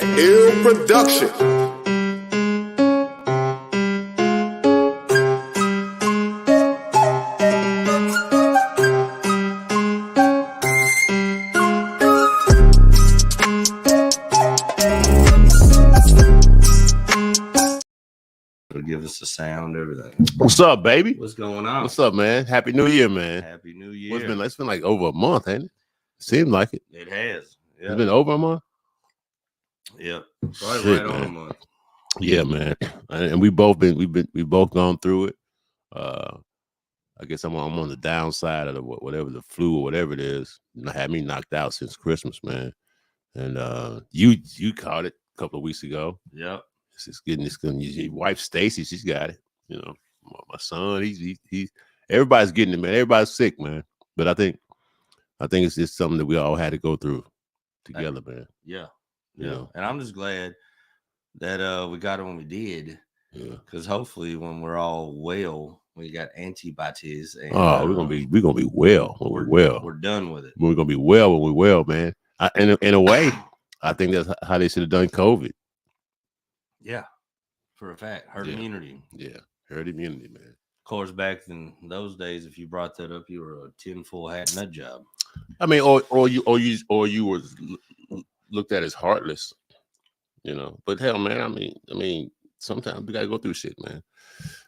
Ill Production. Give us a sound, everything. What's up, baby? What's going on? What's up, man? Happy New Year, man. Happy New Year. It's been like over a month, ain't it? Seems like it. It has. Yep. It's been over a month. Yep. Probably Shit, right on man. a month. Yeah, man. And we've both gone through it. I guess I'm on the downside of whatever the flu or whatever it is. Had me knocked out since Christmas, man. And you caught it a couple of weeks ago. Yep. It's getting your wife Stacy, she's got it. You know, my son, he's everybody's getting it, man. Everybody's sick, man. But I think it's just something that we all had to go through together, man. Yeah. You Yeah. know? And I'm just glad that we got it when we did. Yeah. Because hopefully when we're all well, we got antibodies. And, we're gonna be well when we're well. We're done with it. We're gonna be well when we're well, man. In a way, I think that's how they should have done COVID. Yeah, for a fact. Herd immunity. Yeah, herd immunity, man. Of course, back in those days, if you brought that up, you were a tinfoil hat nut job. I mean, or you were looked at as heartless, you know. But hell, man, I mean, sometimes we gotta go through shit, man.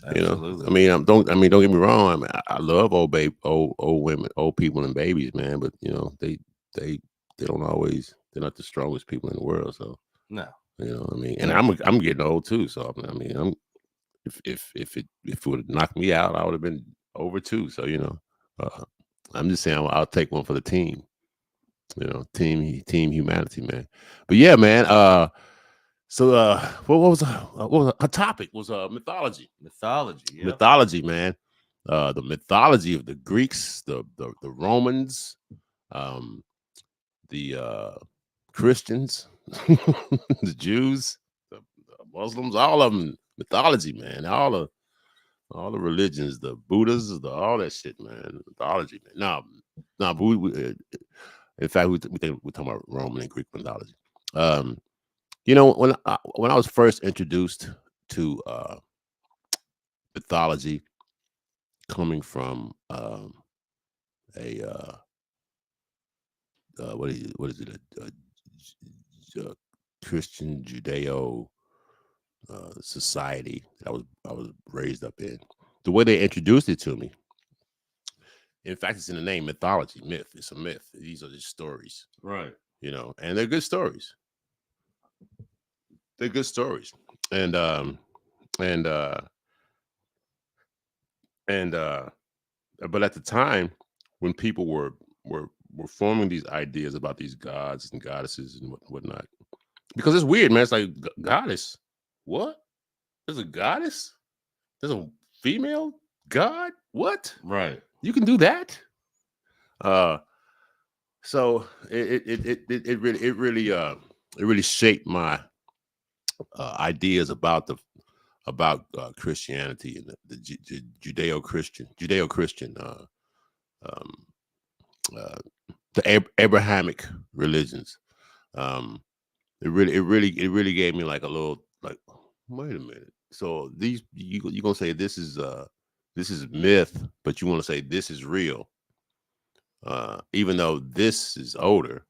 Absolutely. You know, don't get me wrong. I mean, I love old women, old people and babies, man. But you know, they don't always. They're not the strongest people in the world. So no, you know what I mean. And I'm getting old too. So I mean, if it would have knocked me out, I would have been over too. So you know, I'm just saying I'll take one for the team. You know, team humanity, man. But yeah, man. So what was her topic? Was mythology. Mythology, Mythology, man. The mythology of the Greeks, the Romans, the Christians, the Jews, the Muslims, all of them. Mythology, man. All the religions, the Buddhas, all that shit, man. Mythology, man. No, but in fact, we're talking about Roman and Greek mythology. You know, when I was first introduced to mythology, coming from what is it? A Christian Judeo society that I was raised up in. The way they introduced it to me. In fact, it's in the name, mythology, myth. It's a myth. These are just stories, right? You know, and they're good stories. They're good stories, and but at the time when people were forming these ideas about these gods and goddesses and whatnot, because it's weird, man. It's like goddess. What? There's a goddess? There's a female god? What? Right. You can do that? So it really shaped my ideas about Christianity and the Judeo-Christian, the Abrahamic religions. It really gave me like a little like, wait a minute. So you're gonna say this is myth, but you want to say this is real, even though this is older.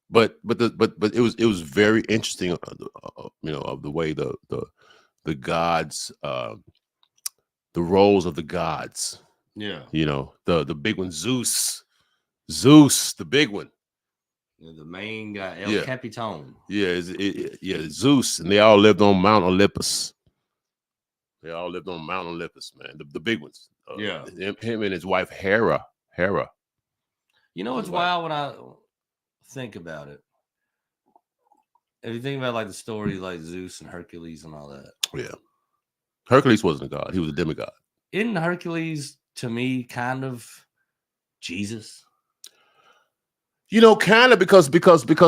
But it was very interesting, you know, of the way the gods, the roles of the gods. Yeah, you know, the big one, Zeus, the big one. The main guy, El Capitan. Yeah, Zeus, and they all lived on Mount Olympus. They all lived on Mount Olympus, man. The big ones. Him and his wife Hera. You know what's wild when I think about it? If you think about like the story, like Zeus and Hercules and all that. Yeah, Hercules wasn't a god; he was a demigod. Isn't Hercules to me kind of Jesus? You know, kind of because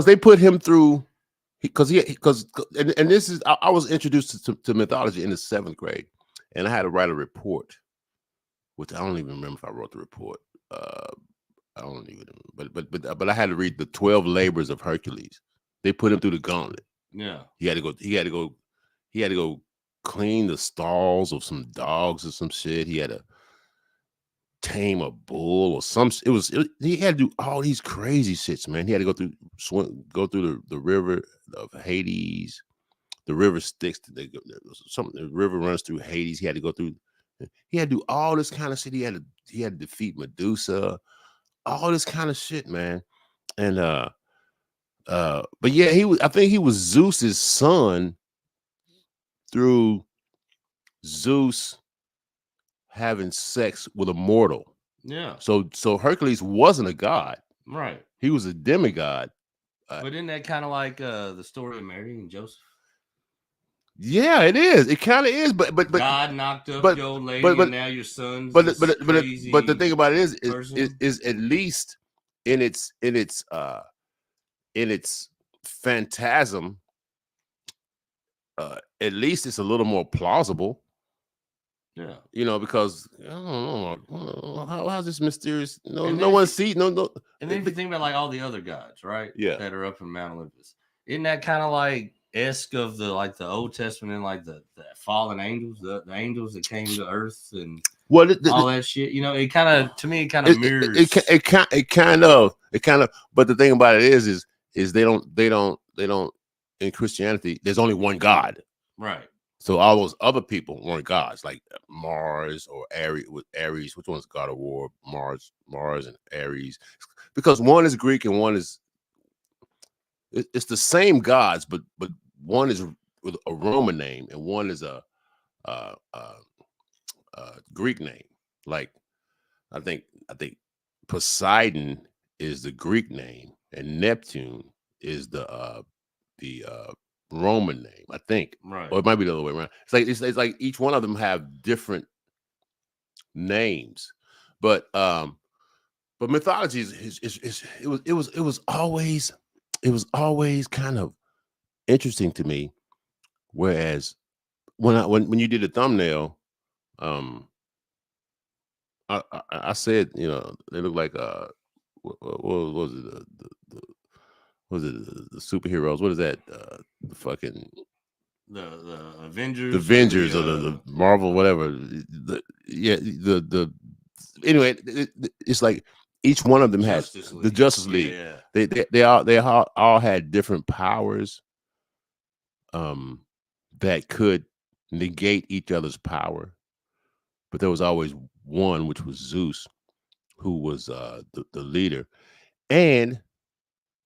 they put him through, because this is I was introduced to mythology in the 7th grade, and I had to write a report, which I don't even remember if I wrote the report. I don't even, but I had to read the 12 labors of Hercules. They put him through the gauntlet. Yeah. He had to go. He had to go. He had to go clean the stalls of some dogs or some shit. He had to tame a bull or some. He had to do all these crazy shits, man. He had to go through the river of Hades. The river Styx. The river runs through Hades. He had to go through. He had to do all this kind of shit. He had to defeat Medusa. All this kind of shit, man. And but yeah, he was. I think he was Zeus's son through Zeus having sex with a mortal. Yeah. So Hercules wasn't a god. Right. He was a demigod. But isn't that kind of like the story of Mary and Joseph? Yeah, it is. It kind of is. But God knocked up your old lady, and now your son's but this crazy. but the thing about it person. is at least in its phantasm, at least it's a little more plausible. Yeah. You know, because I don't know how's this mysterious. No one sees no. And then if you think about like all the other gods, right? Yeah. That are up in Mount Olympus, isn't that kind of like esque of the Old Testament and like the fallen angels, the angels that came to Earth and all that shit? You know, it kind of to me it kind of mirrors. It kind of. But the thing about it is they don't in Christianity. There's only one God. Right. So all those other people weren't gods, like Mars or Ares. With Ares, which one's God of War? Mars and Ares, because one is Greek and one is. It's the same gods, but one is with a Roman name and one is a Greek name. Like I think Poseidon is the Greek name and Neptune is the Roman name, I think. Right. Or it might be the other way around. It's like each one of them have different names. But mythology it was always kind of interesting to me. Whereas when you did the thumbnail, I said, you know, they look like what was it the superheroes? What is that? The fucking the Avengers, or the Marvel, whatever. Anyway, it's like each one of them had the Justice League. Yeah. They all had different powers, that could negate each other's power, but there was always one, which was Zeus, who was the leader. And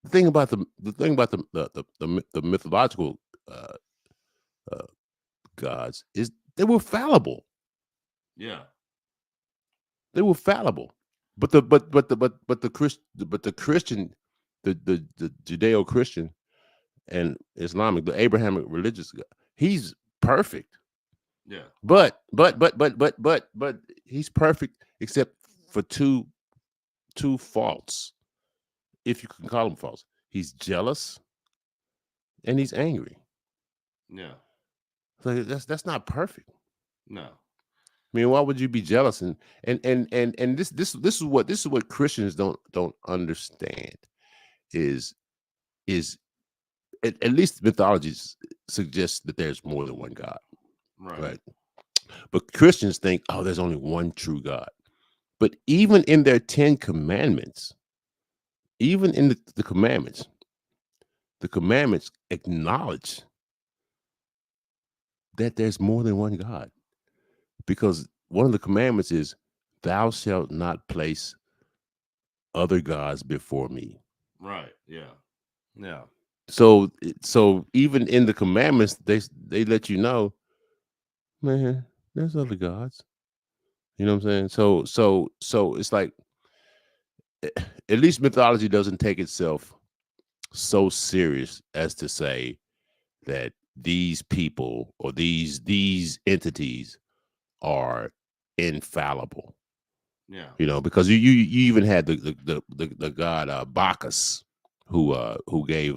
the thing about the mythological gods is they were fallible. Yeah, they were fallible. But the Christian, the Judeo-Christian and Islamic, the Abrahamic religious God, he's perfect. Yeah. But he's perfect except for two faults, if you can call them faults. He's jealous and he's angry. Yeah. So that's not perfect. No. I mean, why would you be jealous? And this is what Christians don't understand is at least mythology suggests that there's more than one God. Right. But Christians think, oh, there's only one true God. But even in their 10 commandments, even in the commandments acknowledge that there's more than one God. Because one of the commandments is, thou shalt not place other gods before me. Right. Yeah. Yeah. So even in the commandments, they let you know, man, there's other gods. You know what I'm saying? So it's like, at least mythology doesn't take itself so serious as to say that these people or these entities are infallible. Yeah. You know, because you even had the god Bacchus who gave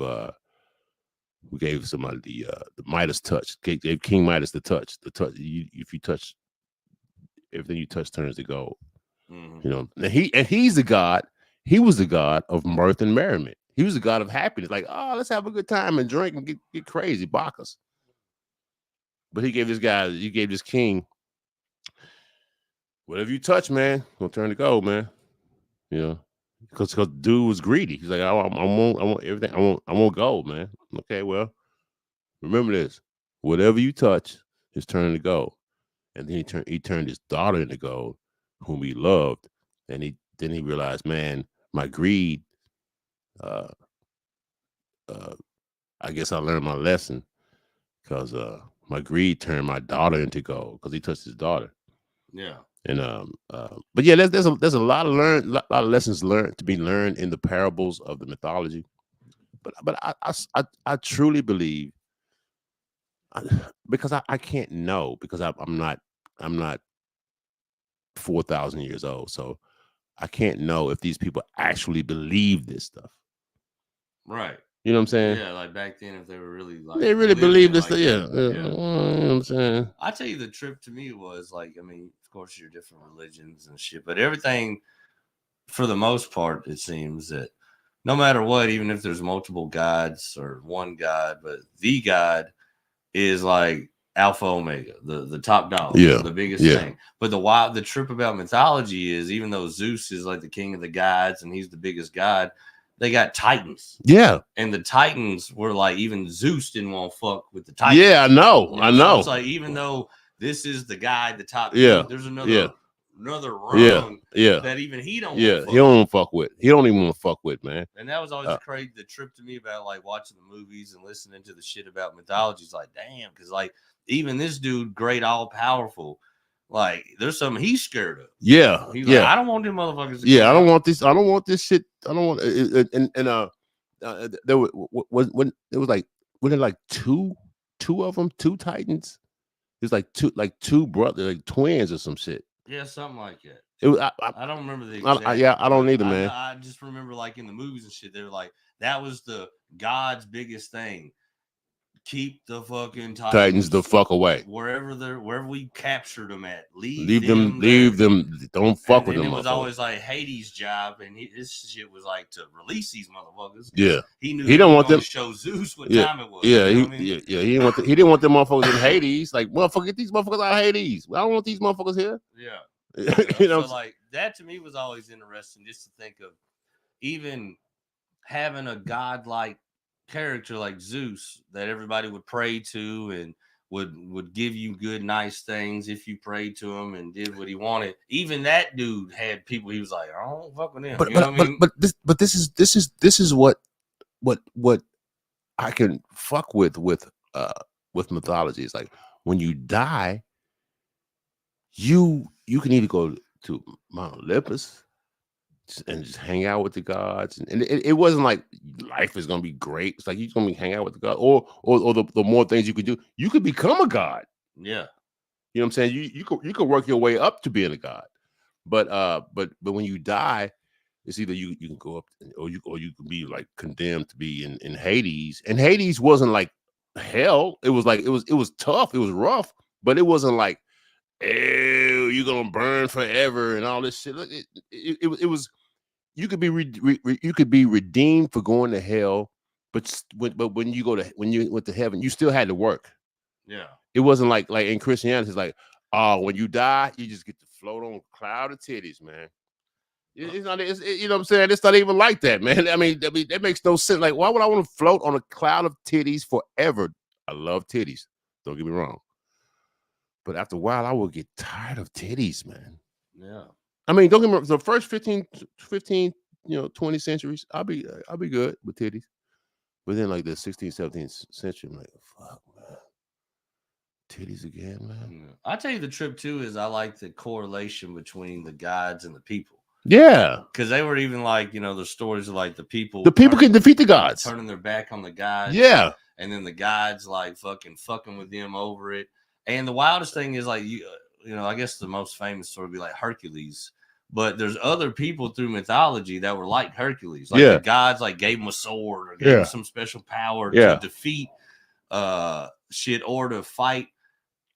somebody the Midas touch, gave King Midas the touch. If you touch, everything you touch turns to gold. Mm-hmm. You know, and he's the god. He was the god of mirth and merriment. He was the god of happiness. Like, oh, let's have a good time and drink and get crazy, Bacchus. But he gave this king, whatever you touch, man, gonna turn to gold, man. You know, because dude was greedy. He's like, I want everything. I want gold, man. Okay, well, remember this: whatever you touch is turning to gold. And then he turned his daughter into gold, whom he loved. And then he realized, man, my greed. Uh, I guess I learned my lesson because my greed turned my daughter into gold because he touched his daughter. Yeah. And but yeah, there's a lot of lessons learned to be learned in the parables of the mythology. But I truly believe, because I can't know, because I'm not 4,000 years old, so I can't know if these people actually believe this stuff. Right. You know what I'm saying? Yeah, like back then, if they were really like they really believe this like stuff. Yeah. You know what I'm saying? I tell you, the trip to me was like, I mean, of course, you're different religions and shit, but everything, for the most part, it seems that no matter what, even if there's multiple gods or one god, but the god is like Alpha Omega, the top dog, the biggest thing. But the trip about mythology is, even though Zeus is like the king of the gods and he's the biggest god, they got Titans. Yeah. And the Titans were like, even Zeus didn't want to fuck with the Titans. Yeah, I know. I know. So it's like, even though this is the guy, the top dude, there's another rung that even he don't want to fuck. He don't want to fuck with. He don't even want to fuck with, man. And that was always crazy. The trip to me about like watching the movies and listening to the shit about mythology is like, damn, because like even this dude, great, all powerful, like there's something he's scared of. Yeah. He's like, I don't want them motherfuckers to I don't want this. I don't want this shit. I don't want there was when it was like, when there like two of them, two Titans. It was like two brothers, like twins or some shit. Yeah, something like that. It was. I don't remember the exact. I don't either, man. I just remember like in the movies and shit, they were like, that was the God's biggest thing. Keep the fucking Titans the fuck away. Wherever we captured them at, leave them. Don't fuck with them. It was always like Hades' job, and his shit was like to release these motherfuckers. Yeah, he knew he don't want them to show Zeus what time it was. Yeah, he didn't want he didn't want them motherfuckers in Hades. Like, motherfucker, get these motherfuckers out of Hades. I don't want these motherfuckers here. Yeah, you know, so like that to me was always interesting, just to think of even having a godlike character like Zeus that everybody would pray to and would give you good, nice things if you prayed to him and did what he wanted. Even that dude had people he was like, I don't fuck with him. But, you know what I mean? But this is what I can fuck with mythology. It's like, when you die, you can either go to Mount Olympus and just hang out with the gods, and it wasn't like life is gonna be great. It's like you're gonna be hang out with the god, or the more things you could do, you could become a god. Yeah, you know what I'm saying. You could work your way up to being a god, but when you die, it's either you can go up, or you can be like condemned to be in Hades. And Hades wasn't like hell. It was like it was tough. It was rough, but it wasn't like, ew, you're gonna burn forever and all this shit. It was. You could be you could be redeemed for going to hell, but when you went to heaven, you still had to work. Yeah, it wasn't like in Christianity. It's like, oh, when you die, you just get to float on a cloud of titties, man. It's not. You know what I'm saying? It's not even like that, man. I mean, that makes no sense. Like, why would I want to float on a cloud of titties forever? I love titties. Don't get me wrong, but after a while, I will get tired of titties, man. Yeah. I mean, don't get me wrong. The first 15, 20 centuries, I'll be good with titties. But then like the 16th, 17th century, I'm like, fuck, man. Titties again, man. Yeah. I tell you, the trip too is I like the correlation between the gods and the people. Yeah. Because they were even like, the stories of like the people. The people can defeat the gods. Turning their back on the gods. Yeah. And then the gods like fucking with them over it. And the wildest thing is like, I guess the most famous story would be like Hercules. But there's other people through mythology that were like Hercules. Like the gods like gave him a sword or gave him some special power to defeat shit, or to fight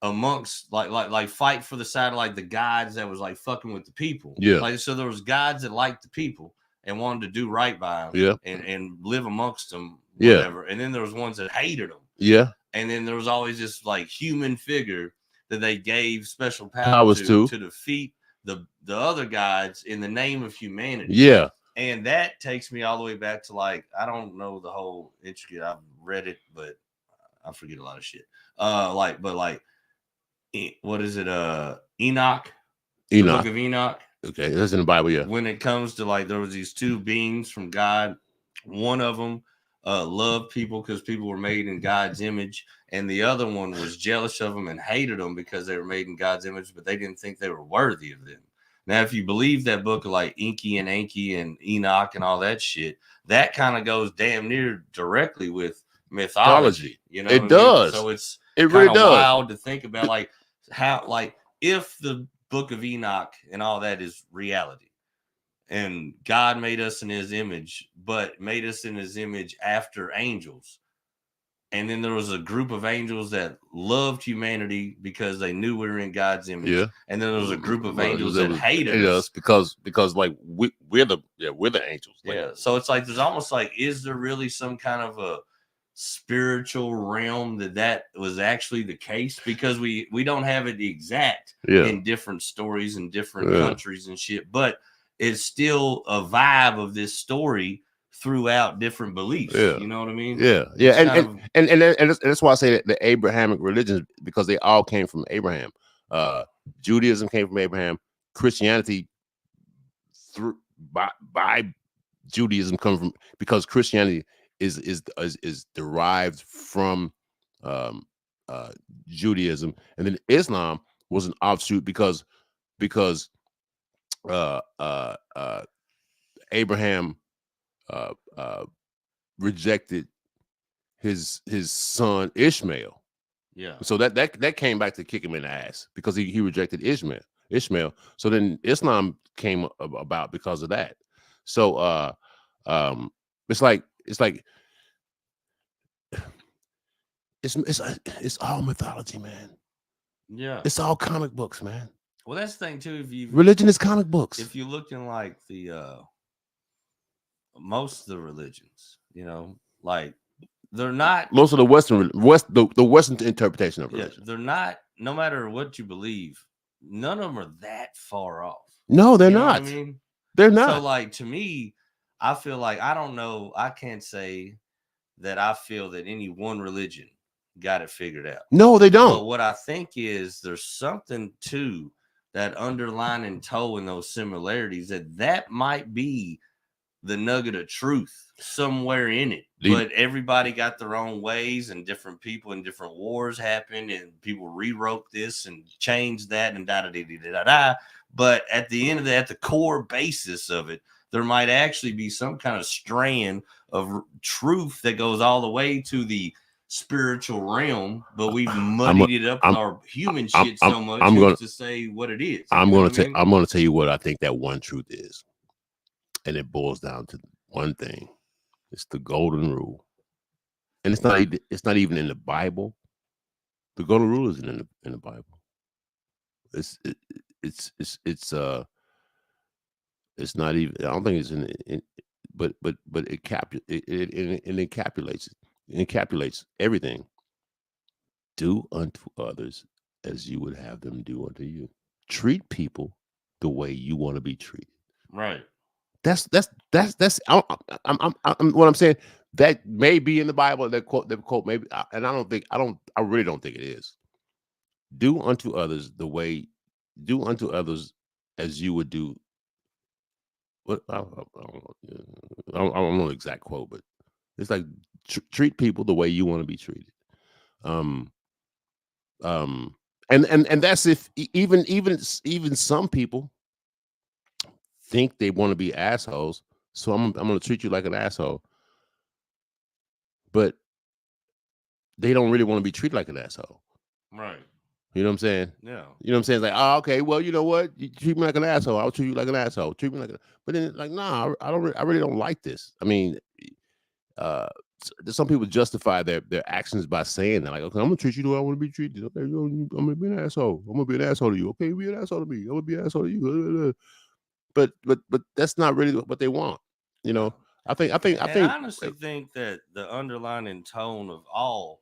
amongst like fight for the side of like the gods that was like fucking with the people. Yeah. Like, so there was gods that liked the people, and wanted to do right by them, Yeah. and live amongst them, Yeah. whatever. And then there was ones that hated them. Yeah. And then there was always this like human figure that they gave special Powers to to. defeat the other gods in the name of humanity. Yeah. And that takes me all the way back to like, I don't know the whole intricate. I've read it, but I forget a lot of shit. What is it? Enoch. The Book of Enoch. Okay, that's in the Bible, yeah. When it comes to like, there was these two beings from God. One of them loved people because people were made in God's image, and the other one was jealous of them and hated them because they were made in God's image, but they didn't think they were worthy of them. Now, if you believe that book of like Enki and Enki and Enoch and all that shit, that kind of goes damn near directly with mythology. You know, it does. So it's really does. Wild to think about, like how, like if the Book of Enoch and all that is reality, and God made us in his image, but made us in his image after angels. And then there was a group of angels that loved humanity because they knew we were in God's image. Yeah. And then there was a group of angels that hated us because like we're the angels. Like, yeah. So it's like, there's almost like, is there really some kind of a spiritual realm that was actually the case? Because we don't have it exact in different stories and different countries and shit, but it's still a vibe of this story throughout different beliefs. You know what I mean? Yeah. And that's why I say that the Abrahamic religions, because they all came from Abraham. Judaism came from Abraham. Christianity by Judaism come from, because Christianity is derived from Judaism, and then Islam was an offshoot because Abraham rejected his son Ishmael. Yeah. So that came back to kick him in the ass, because he rejected Ishmael. So then Islam came about because of that. So it's like it's all mythology, man. Yeah. It's all comic books, man. Well, that's the thing too. Religion is comic books. If you look in like the most of the religions, you know, like they're not, most of the Western interpretation of religion. They're not, no matter what you believe, none of them are that far off. No, they're not. I mean, they're not. So like, to me, I feel like, I don't know, I can't say that I feel that any one religion got it figured out. No, they don't. But what I think is, there's something to that underlying toe in those similarities, that might be the nugget of truth somewhere in it. But everybody got their own ways, and different people and different wars happened, and people rewrote this and changed that and da. But at the end of that, at the core basis of it, there might actually be some kind of strand of truth that goes all the way to the spiritual realm, but we've muddied it up with our human shit so much to say what it is. I'm going to tell you what I think that one truth is. And it boils down to one thing. It's the golden rule. And it's not even in the Bible. The golden rule isn't in the Bible. It's not even, I don't think it's but it encapsulates everything. Do unto others as you would have them do unto you. Treat people the way you want to be treated. Right. That's what I'm saying. That may be in the Bible. That quote maybe, and I really don't think it is. Do unto others as you would do. What I don't know the exact quote, but it's like treat people the way you want to be treated. And that's if even some people think they want to be assholes. So I'm going to treat you like an asshole. But they don't really want to be treated like an asshole. Right. You know what I'm saying? Yeah. You know what I'm saying? It's like, oh, okay, well, you know what? You treat me like an asshole. I'll treat you like an asshole. Treat me like but then like, nah, I really don't like this. I mean, some people justify their actions by saying that, like, okay, I'm gonna treat you the way I want to be treated. Okay, I'm gonna be an asshole. I'm gonna be an asshole to you. Okay, be an asshole to me. I'm gonna be an asshole to you. But that's not really what they want. You know, I think. I honestly think that the underlying tone of all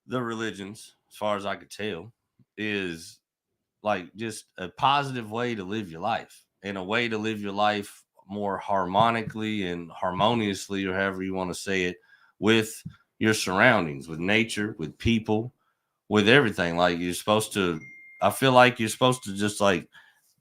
the religions, as far as I could tell, is like just a positive way to live your life, and a way to live your life more harmonically and harmoniously, or however you want to say it, with your surroundings, with nature, with people, with everything. Like you're supposed to, I feel like you're supposed to just like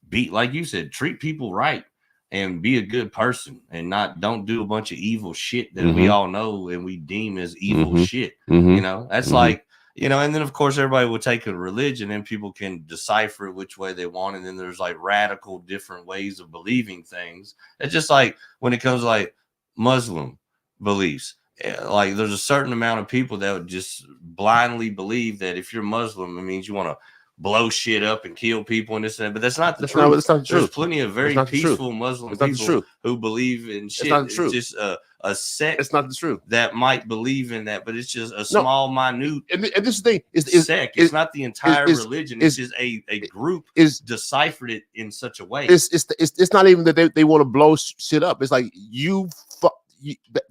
be, like you said, treat people right and be a good person, and don't do a bunch of evil shit that we all know and we deem as evil shit. You know, that's like, you know, and then of course everybody will take a religion and people can decipher it which way they want. And then there's like radical different ways of believing things. It's just like when it comes to like Muslim beliefs, like there's a certain amount of people that would just blindly believe that if you're Muslim, it means you want to blow shit up and kill people and this and that. But that's not the truth. That's not the truth. There's plenty of very peaceful Muslim people who believe in shit. It's just a sect. It's not the truth that might believe in that, but it's just a small, minute and this thing is sect. It's not the entire religion. It's just a group deciphered it in such a way. It's not even that they want to blow shit up. It's like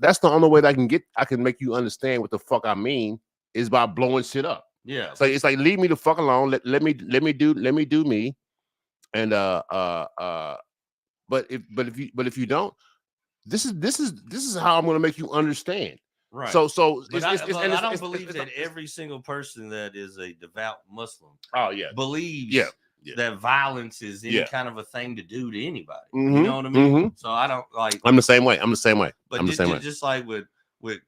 that's the only way that I can make you understand what the fuck I mean is by blowing shit up. Yeah. It's like leave me the fuck alone. Let me do me. And but if you don't, this is how I'm going to make you understand. Right. So I don't believe that every single person that is a devout Muslim believes that violence is any kind of a thing to do to anybody. You know what I mean? So I don't like. I'm the same way. But just like with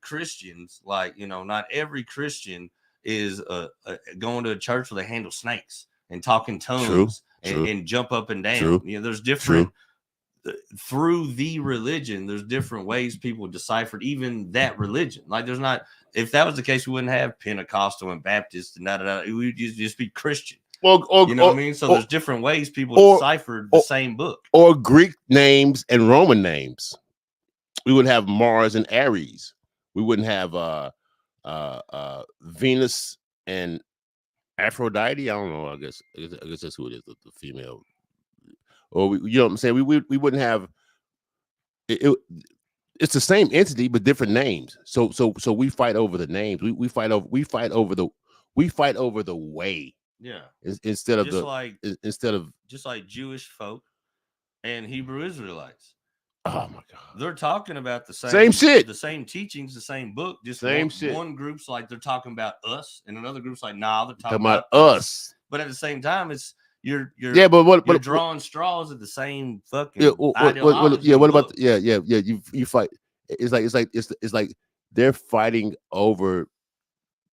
Christians, like, you know, not every Christian is going to a church where they handle snakes and talk in tongues and jump up and down. You know, there's different through the religion. There's different ways people deciphered even that religion. Like there's not, if that was the case, we wouldn't have Pentecostal and Baptist and it would just be Christian. You know what I mean? So there's different ways people deciphered the same book. Or Greek names and Roman names. We would have Mars and Aries. We wouldn't have Venus and Aphrodite. I don't know. I guess that's who it is, the female. Or you know what I'm saying? We wouldn't have it. It's the same entity but different names. So we fight over the names. We fight over the way. Yeah. Instead of just like Jewish folk and Hebrew Israelites. Oh my God! They're talking about the same shit, the same teachings, the same book. Just same shit. One group's like they're talking about us, and another group's like, nah, they're talking about us. But at the same time, it's you're but drawing straws at the same fucking ideology. What about you fight? It's like they're fighting over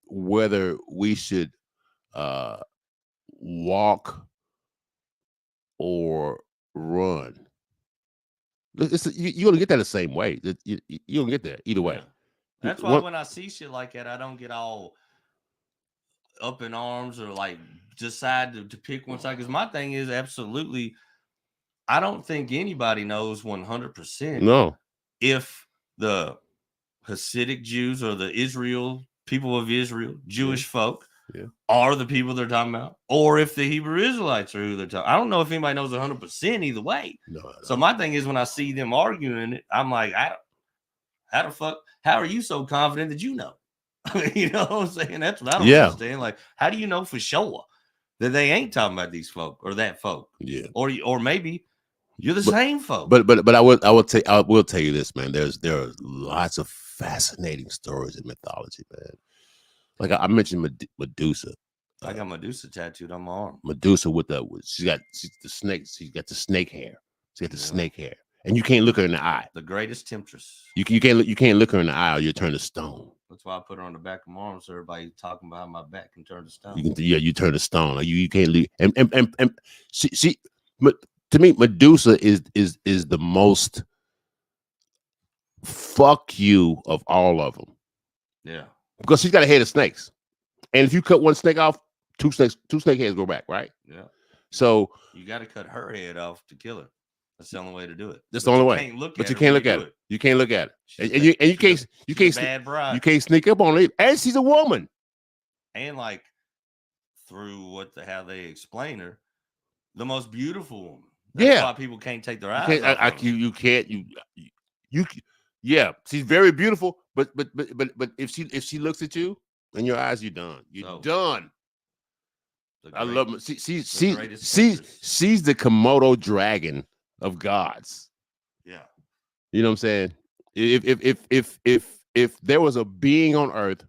whether we should walk or run. You're gonna get that the same way. You're gonna get there either way. Yeah. That's why when I see shit like that, I don't get all up in arms or like decide to pick one side. Because my thing is absolutely, I don't think anybody knows 100%. No, if the Hasidic Jews or the people of Israel, Jewish folk, are the people they're talking about, or if the Hebrew Israelites are who they're talking. I don't know if anybody knows 100% either way. No. So my thing is, when I see them arguing it, I'm like, how are you so confident that you know? You know what I'm saying? That's what I don't understand. Like, how do you know for sure that they ain't talking about these folk or that folk? Yeah. Or maybe you're the same folk. But I will tell you this, man. There are lots of fascinating stories in mythology, man. Like I mentioned Medusa. I got Medusa tattooed on my arm. Medusa she's got the snake. She's got the snake hair. She got the snake hair, and you can't look her in the eye. The greatest temptress. You can't look her in the eye, or you'll turn to stone. That's why I put her on the back of my arm, so everybody talking behind my back can turn to stone. You turn to stone. Like you can't leave. And she to me, Medusa is the most fuck you of all of them. Yeah. Because she's got a head of snakes. And if you cut one snake off, two snake heads go back, right? Yeah. So you got to cut her head off to kill her. That's the only way to do it. That's the only way. But you can't look at it. You can't look at it. And you can't bad bride. You can't sneak up on her. And she's a woman. And through how they explain her, the most beautiful woman That's why people can't take their eyes off. You can't. Yeah, she's very beautiful, but if she looks at you in your eyes, you're done. You're done. I love her. She's the Komodo dragon of gods. Yeah. You know what I'm saying? If there was a being on earth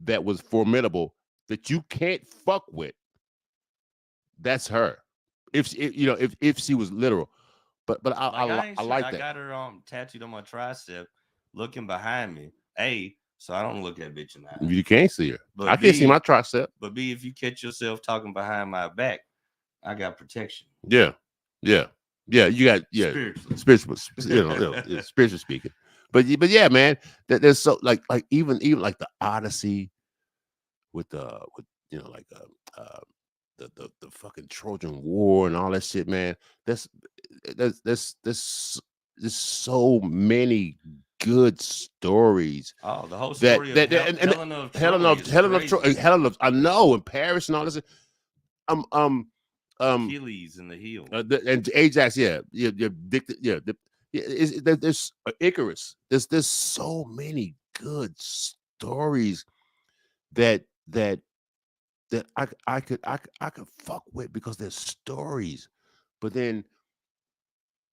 that was formidable that you can't fuck with, that's her. If she was literal, but I like that. I got her tattooed on my tricep, looking behind me. So I don't look at bitch in the eye. You can't see her. But I can't see my tricep. But B, if you catch yourself talking behind my back, I got protection. Yeah. You got spiritual. Spiritual speaking. But yeah, man, there's so like even like the Odyssey with the fucking Trojan War and all that shit, man. There's so many good stories. Oh, the whole story of Helen of I know, in Paris and all this. Achilles in the heel and Ajax, there's Icarus. There's so many good stories that I could fuck with because they're stories. But then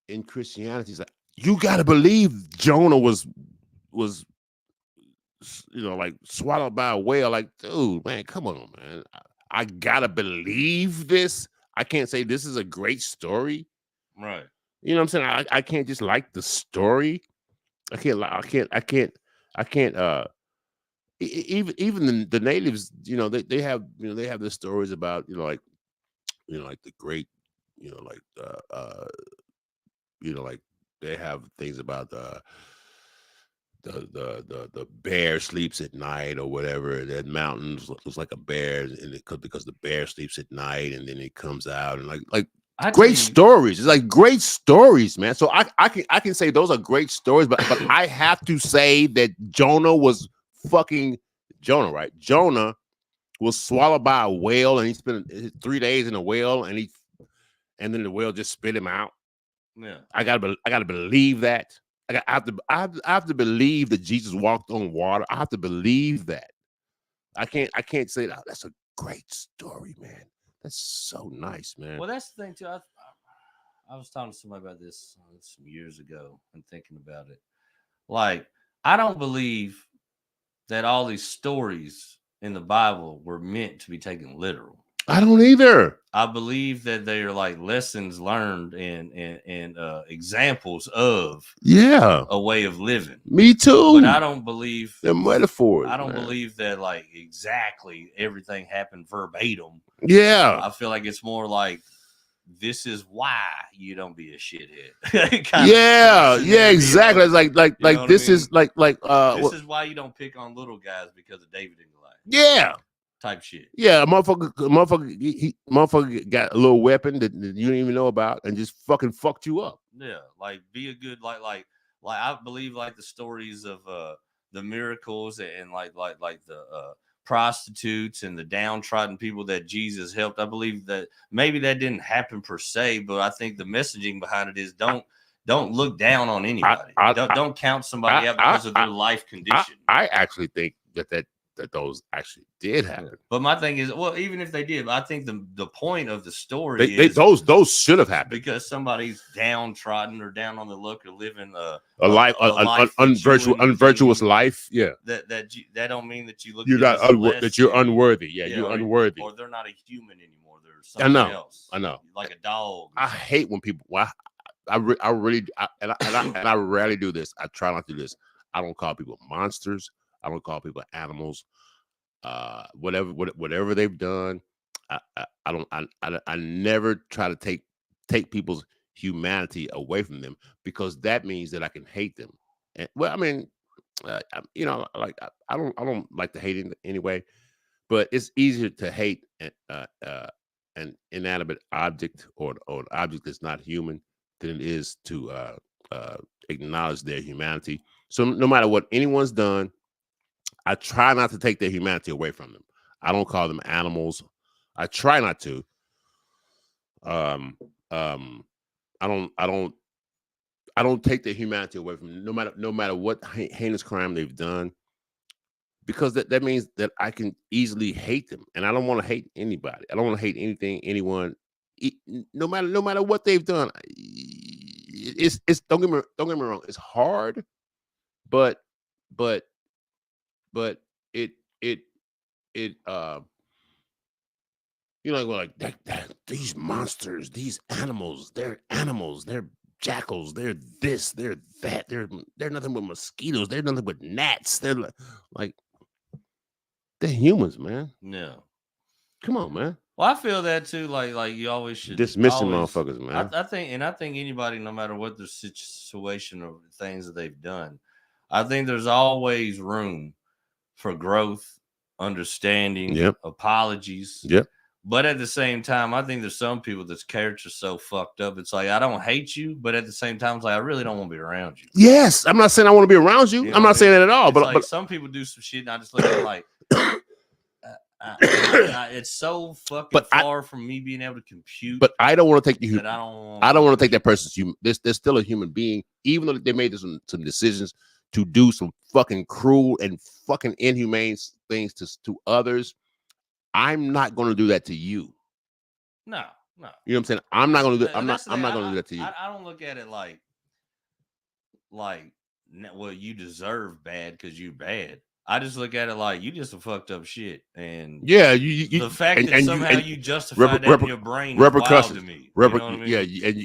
in Christianity, it's like you gotta believe Jonah was like swallowed by a whale. Like, dude, man, come on, man. I gotta believe this. I can't say this is a great story. Right. You know what I'm saying? I can't just like the story. I can't even the natives, they have the stories about, like the great, like they have things about the bear sleeps at night or whatever. That mountains looks like a bear, and because the bear sleeps at night, and then it comes out and like great stories. It's like great stories, man. So I can say those are great stories, but I have to say that Jonah was fucking Jonah, right? Jonah was swallowed by a whale, and he spent 3 days in a whale, and then the whale just spit him out. Yeah, I gotta believe that. I have to believe that Jesus walked on water. I have to believe that. I can't say that. That's a great story, man. That's so nice, man. Well, that's the thing too. I was talking to somebody about this some years ago and thinking about it. Like, I don't believe that all these stories in the Bible were meant to be taken literal. I don't either. I believe that they are like lessons learned and examples of a way of living. Me too. But I don't believe they're metaphors. I don't believe that like exactly everything happened verbatim. Yeah. I feel like it's more like, this is why you don't be a shithead. Exactly. It's like this is like this is why you don't pick on little guys because of David and Goliath. Yeah. Type shit. Yeah, motherfucker got a little weapon that you didn't even know about and just fucking fucked you up. Yeah, like be a good like I believe like the stories of the miracles and like the prostitutes and the downtrodden people that Jesus helped. I believe that maybe that didn't happen per se, but I think the messaging behind it is don't look down on anybody. Don't count somebody out because of their life condition. I actually think that those actually did happen. But my thing is, well, even if they did, I think the point of the story is those should have happened because somebody's downtrodden or down on the luck or living a life unvirtuous life. Yeah, that don't mean that you look. You're not that you're unworthy. Yeah, you're unworthy, or they're not a human anymore. They're something else. I know, like a dog. I hate when people. I rarely do this. I try not to do this. I don't call people monsters. I don't call people animals. Whatever they've done, I never try to take people's humanity away from them, because that means that I can hate them. And well, I mean, like I don't like to hate it anyway, but it's easier to hate an inanimate object or an object that's not human than it is to acknowledge their humanity. So no matter what anyone's done, I try not to take their humanity away from them. I don't call them animals. I try not to. don't take their humanity away from them, no matter what heinous crime they've done, because that means that I can easily hate them, and I don't want to hate anybody. I don't want to hate anything, anyone, no matter what they've done. It's don't get me wrong. It's hard, but but it it it like these monsters, these animals, they're jackals, they're this, they're that, they're nothing but mosquitoes, they're nothing but gnats, they're like they're humans, man. Yeah, come on, man. Well, I feel that too. Like you always should dismissing motherfuckers, man. I think anybody, no matter what their situation or things that they've done, I think there's always room for growth, understanding, apologies. Yep. But at the same time, I think there's some people that's character so fucked up. It's like, I don't hate you, but at the same time, it's like, I really don't want to be around you. Yes, I'm not saying I want to be around you. I'm not saying that at all. But some people do some shit, and I just look at it like, it's so fucking far from me being able to compute. But I don't want to take the I don't want to take that person's human. They're still a human being, even though they made some decisions to do some fucking cruel and fucking inhumane things to others. I'm not going to do that to you. No. You know what I'm saying? I'm not going to do. I'm not going to do that to you. I don't look at it like, well, you deserve bad because you're bad. I just look at it like you just a fucked up shit, and the fact that somehow you justify that in your brain is wild to me. You know what I mean? Yeah,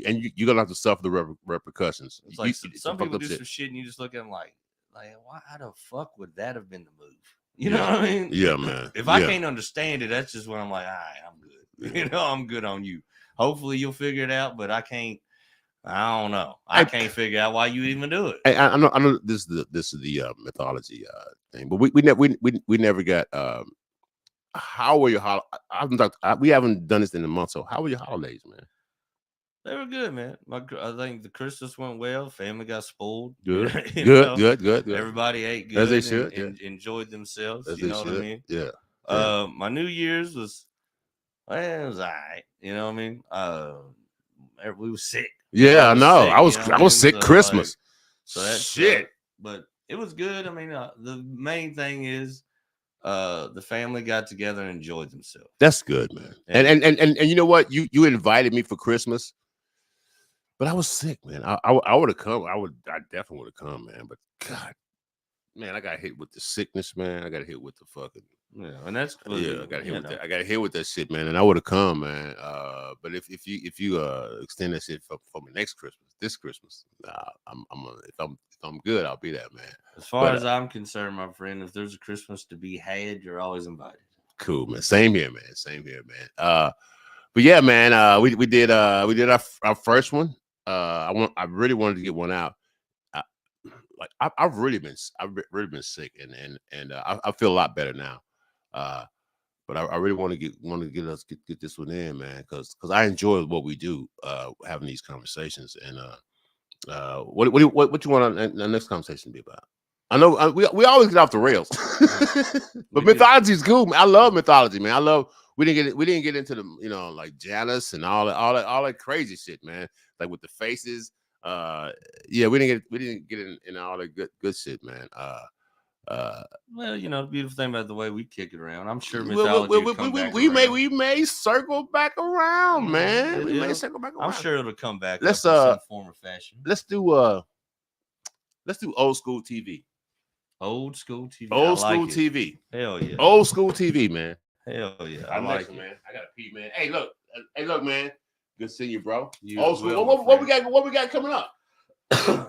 and you're gonna have to suffer the repercussions. It's like some people do some shit, and you just look at them like why? How the fuck would that have been the move? You know what I mean? Yeah, man. If I can't understand it, that's just when I'm like, all right, I'm good. You know, I'm good on you. Hopefully you'll figure it out, but I can't. I don't know. I can't figure out why you even do it. I know this is the mythology thing, but we never got. How were your holidays? We haven't done this in a month, so how were your holidays, man? They were good, man. I think the Christmas went well. Family got spoiled. Good, good. Everybody ate good. As they should. And enjoyed themselves. As you know what I mean? Yeah. My New Year's was, it was all right. You know what I mean? We were sick. Yeah, I know. I was sick Christmas. So that's shit. But it was good. I mean, the main thing is the family got together and enjoyed themselves. That's good, man. And you know what? You invited me for Christmas. But I was sick, man. I would have come. I definitely would have come, man. But God, man, I got hit with the sickness, man. I got hit with the fucking and that's I got hit with that. I got hit with that shit, man. And I would have come, man. But if you extend that shit for me this Christmas, if I'm good, I'll be there, man. As far as I'm concerned, my friend, if there's a Christmas to be had, you're always invited. Cool, man. Same here, man. But yeah, man. We did our first one. I really wanted to get one out. I've really been sick, and I feel a lot better now. But I really want to get this one in, man, because I enjoy what we do, having these conversations. And what you want the next conversation to be about? I know we always get off the rails, but mythology is cool. Man. I love mythology, man. We didn't get into the like Janus and all that crazy shit, man. Like with the faces. We didn't get in all the good shit, man. Well, the beautiful thing about the way we kick it around, I'm sure mythology will come back around. We may circle back around, man. We may circle back around. I'm sure it'll come back. Let's in some form or fashion. Let's do old school TV. Old school TV. Old school TV. Hell yeah. Old school TV, man. Hell yeah. I like it, man. I gotta pee, man. Hey, look, man. Good seeing you, bro. Old school. What we got coming up?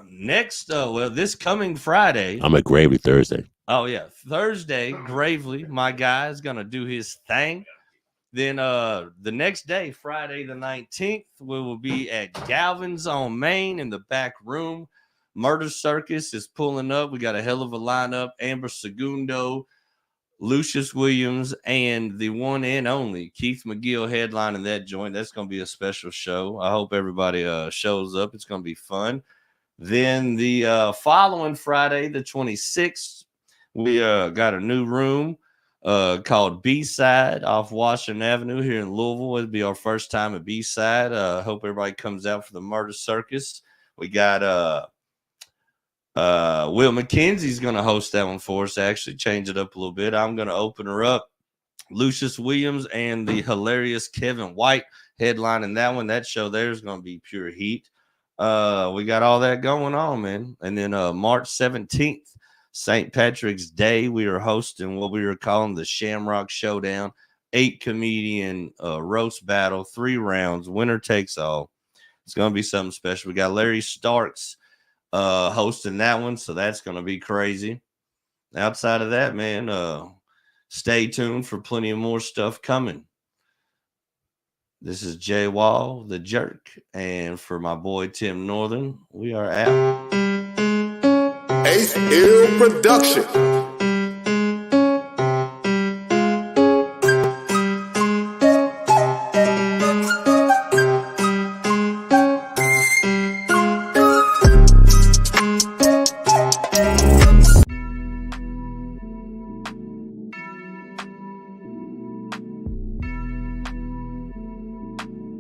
Next, this coming Friday. I'm at Gravely Thursday. Oh yeah, Thursday, Gravely, my guy is gonna do his thing. Then the next day, Friday the 19th, we will be at Galvin's on Main in the back room. Murder Circus is pulling up. We got a hell of a lineup. Amber Segundo, Lucius Williams, and the one and only Keith McGill headlining that joint. That's going to be a special show. I hope everybody shows up. It's going to be fun. Then the following Friday, the 26th, we got a new room. called B-Side off Washington Avenue here in Louisville. It'll be our first time at B-Side. Hope everybody comes out for the Murder Circus. We got Will McKenzie's going to host that one for us. Actually, change it up a little bit. I'm going to open her up. Lucius Williams and the hilarious Kevin White headlining that one. That show there is going to be pure heat. We got all that going on, man. And then March 17th, St. Patrick's Day, we are hosting what we were calling the Shamrock Showdown, 8-comedian roast battle, 3 rounds, winner takes all. It's going to be something special. We got Larry Starks hosting that one, so that's going to be crazy. Outside of that, man, stay tuned for plenty of more stuff coming. This is Jay Wall, the Jerk, and for my boy Tim Northern, we are out. Ace Hill Production.